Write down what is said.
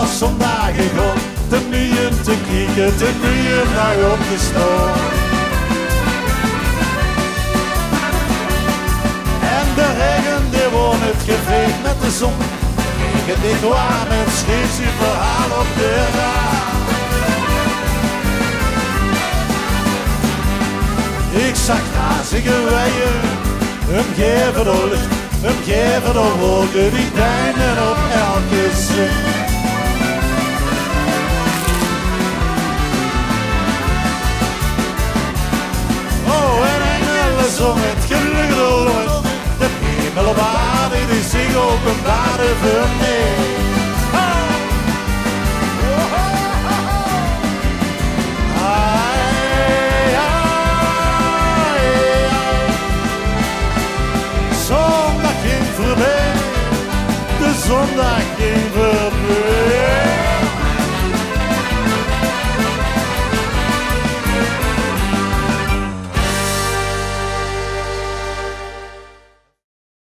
was zondag begon, de muien te kieken, de muien nog opgestoken. En de regen die won het geveegd met de zon. Regen die kwam en schreef zijn verhaal op de raam. Ik zag grazige weien, hem geven door lucht, hem geven door wolken die deinen op elke zin. Oh, en engelen zong het gelukkig, de hemel op aarde die zich openbaarde voor mij. Zondag ging voorbij, de zondag ging voorbij.